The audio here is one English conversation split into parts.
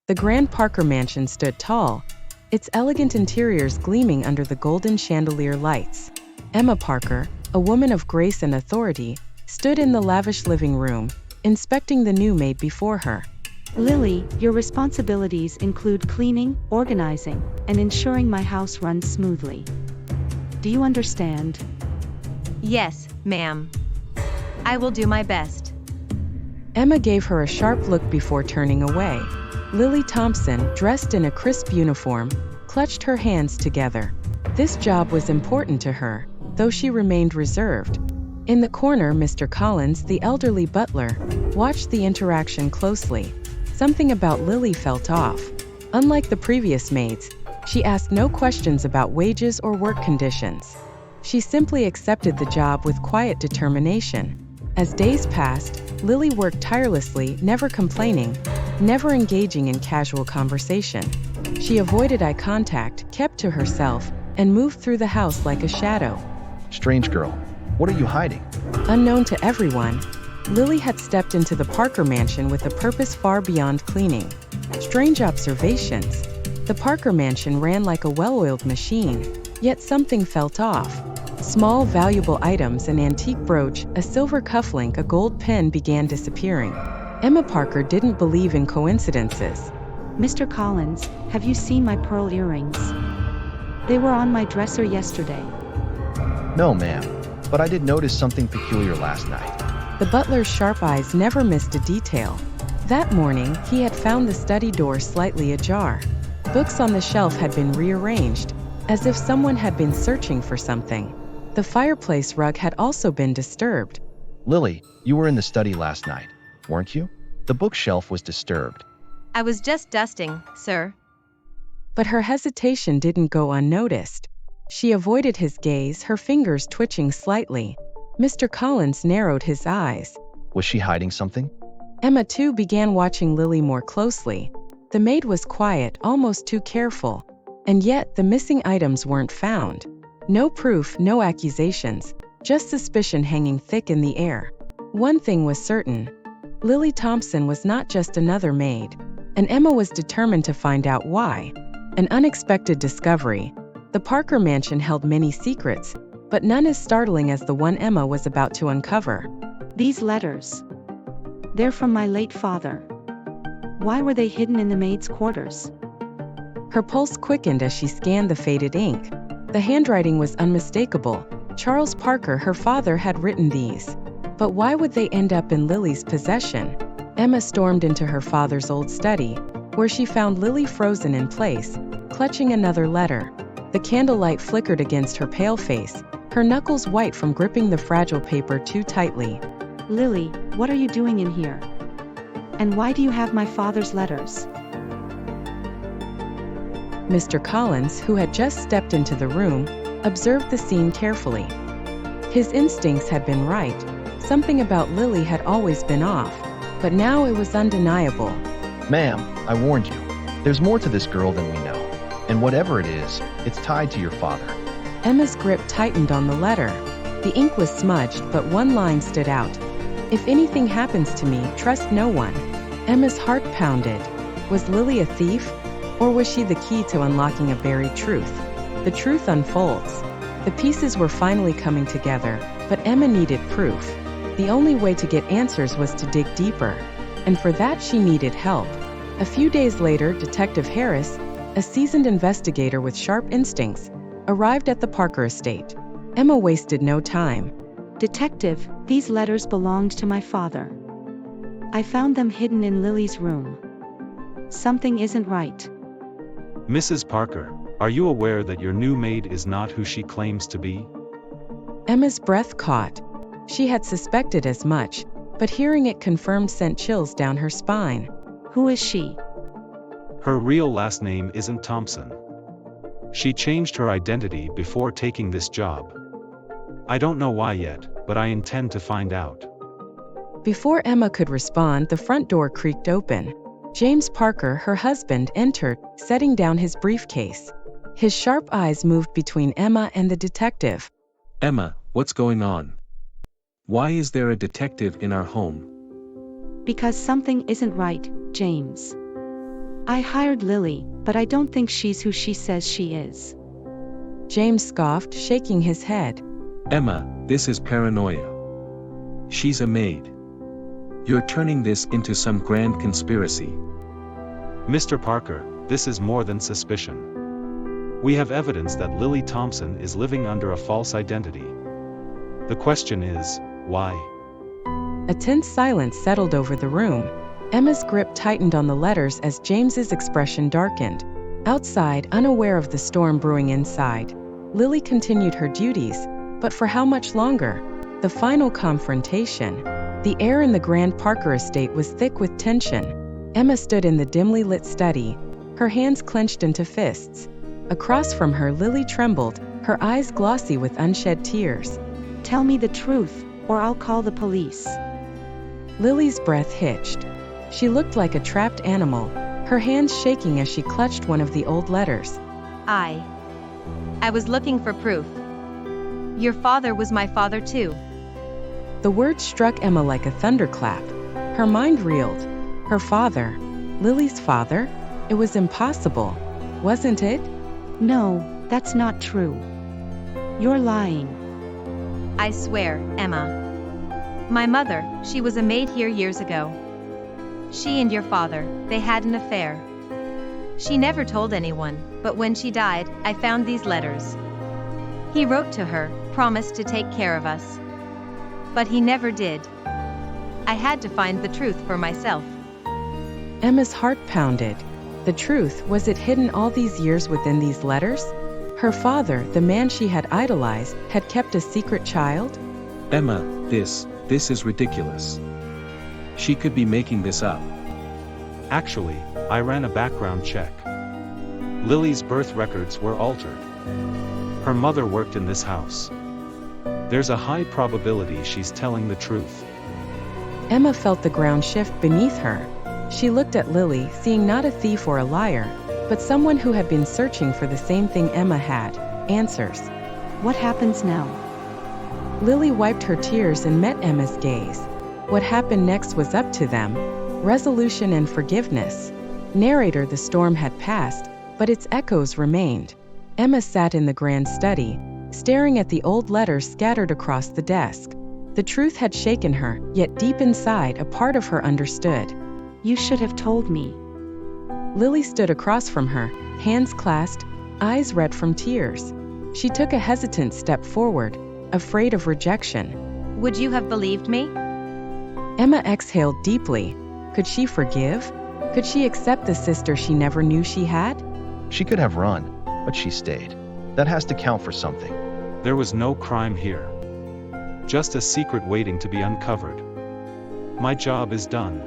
The grand Parker mansion stood tall, its elegant interiors gleaming under the golden chandelier lights. Emma Parker, a woman of grace and authority, stood in the lavish living room, inspecting the new maid before her. Lily, your responsibilities include cleaning, organizing, and ensuring my house runs smoothly. Do you understand? Yes, ma'am. I will do my best. Emma gave her a sharp look before turning away. Lily Thompson, dressed in a crisp uniform, clutched her hands together. This job was important to her, though she remained reserved. In the corner, Mr. Collins, the elderly butler, watched the interaction closely. Something about Lily felt off. Unlike the previous maids, she asked no questions about wages or work conditions. She simply accepted the job with quiet determination. As days passed, Lily worked tirelessly, never complaining, never engaging in casual conversation. She avoided eye contact, kept to herself, and moved through the house like a shadow. Strange girl, what are you hiding? Unknown to everyone, Lily had stepped into the Parker mansion with a purpose far beyond cleaning. Strange observations. The Parker mansion ran like a well-oiled machine, yet something felt off. Small, valuable items, an antique brooch, a silver cufflink, a gold pen began disappearing. Emma Parker didn't believe in coincidences. Mr. Collins, have you seen my pearl earrings? They were on my dresser yesterday. No, ma'am, but I did notice something peculiar last night. The butler's sharp eyes never missed a detail. That morning, he had found the study door slightly ajar. Books on the shelf had been rearranged, as if someone had been searching for something. The fireplace rug had also been disturbed. Lily, you were in the study last night, weren't you? The bookshelf was disturbed. I was just dusting, sir. But her hesitation didn't go unnoticed. She avoided his gaze, her fingers twitching slightly. Mr. Collins narrowed his eyes. Was she hiding something? Emma too began watching Lily more closely. The maid was quiet, almost too careful. And yet, the missing items weren't found. No proof, no accusations, just suspicion hanging thick in the air. One thing was certain. Lily Thompson was not just another maid, and Emma was determined to find out why. An unexpected discovery. The Parker mansion held many secrets, but none as startling as the one Emma was about to uncover. These letters. They're from my late father. Why were they hidden in the maid's quarters? Her pulse quickened as she scanned the faded ink. The handwriting was unmistakable. Charles Parker, her father, had written these. But why would they end up in Lily's possession? Emma stormed into her father's old study, where she found Lily frozen in place, clutching another letter. The candlelight flickered against her pale face, her knuckles white from gripping the fragile paper too tightly. Lily, what are you doing in here? And why do you have my father's letters? Mr. Collins, who had just stepped into the room, observed the scene carefully. His instincts had been right. Something about Lily had always been off, but now it was undeniable. Ma'am, I warned you. There's more to this girl than we know. And whatever it is, it's tied to your father. Emma's grip tightened on the letter. The ink was smudged, but one line stood out. If anything happens to me, trust no one. Emma's heart pounded. Was Lily a thief? Or was she the key to unlocking a buried truth? The truth unfolds. The pieces were finally coming together, but Emma needed proof. The only way to get answers was to dig deeper. And for that she needed help. A few days later, Detective Harris, a seasoned investigator with sharp instincts, arrived at the Parker estate. Emma wasted no time. Detective, these letters belonged to my father. I found them hidden in Lily's room. Something isn't right. Mrs. Parker, are you aware that your new maid is not who she claims to be? Emma's breath caught. She had suspected as much, but hearing it confirmed sent chills down her spine. Who is she? Her real last name isn't Thompson. She changed her identity before taking this job. I don't know why yet, but I intend to find out. Before Emma could respond, the front door creaked open. James Parker, her husband, entered, setting down his briefcase. His sharp eyes moved between Emma and the detective. Emma, what's going on? Why is there a detective in our home? Because something isn't right, James. I hired Lily, but I don't think she's who she says she is. James scoffed, shaking his head. Emma, this is paranoia. She's a maid. You're turning this into some grand conspiracy. Mr. Parker, this is more than suspicion. We have evidence that Lily Thompson is living under a false identity. The question is, why? A tense silence settled over the room. Emma's grip tightened on the letters as James's expression darkened. Outside, unaware of the storm brewing inside, Lily continued her duties, but for how much longer? The final confrontation. The air in the Grand Parker estate was thick with tension. Emma stood in the dimly lit study, her hands clenched into fists. Across from her, Lily trembled, her eyes glossy with unshed tears. Tell me the truth, or I'll call the police. Lily's breath hitched. She looked like a trapped animal, her hands shaking as she clutched one of the old letters. I was looking for proof. Your father was my father too. The word struck Emma like a thunderclap. Her mind reeled. Her father? Lily's father? It was impossible, wasn't it? No, that's not true. You're lying. I swear, Emma. My mother, she was a maid here years ago. She and your father, they had an affair. She never told anyone, but when she died, I found these letters. He wrote to her, promised to take care of us. But he never did. I had to find the truth for myself. Emma's heart pounded. The truth, was it hidden all these years within these letters? Her father, the man she had idolized, had kept a secret child? Emma, this is ridiculous. She could be making this up. Actually, I ran a background check. Lily's birth records were altered. Her mother worked in this house. There's a high probability she's telling the truth. Emma felt the ground shift beneath her. She looked at Lily, seeing not a thief or a liar, but someone who had been searching for the same thing Emma had, answers. What happens now? Lily wiped her tears and met Emma's gaze. What happened next was up to them. Resolution and forgiveness. Narrator: the storm had passed, but its echoes remained. Emma sat in the grand study, staring at the old letters scattered across the desk. The truth had shaken her, yet deep inside a part of her understood. You should have told me. Lily stood across from her, hands clasped, eyes red from tears. She took a hesitant step forward, afraid of rejection. Would you have believed me? Emma exhaled deeply. Could she forgive? Could she accept the sister she never knew she had? She could have run, but she stayed. That has to count for something. There was no crime here. Just a secret waiting to be uncovered. My job is done.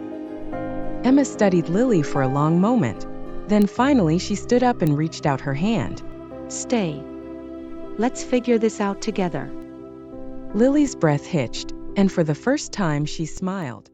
Emma studied Lily for a long moment. Then finally she stood up and reached out her hand. Stay. Let's figure this out together. Lily's breath hitched, and for the first time she smiled.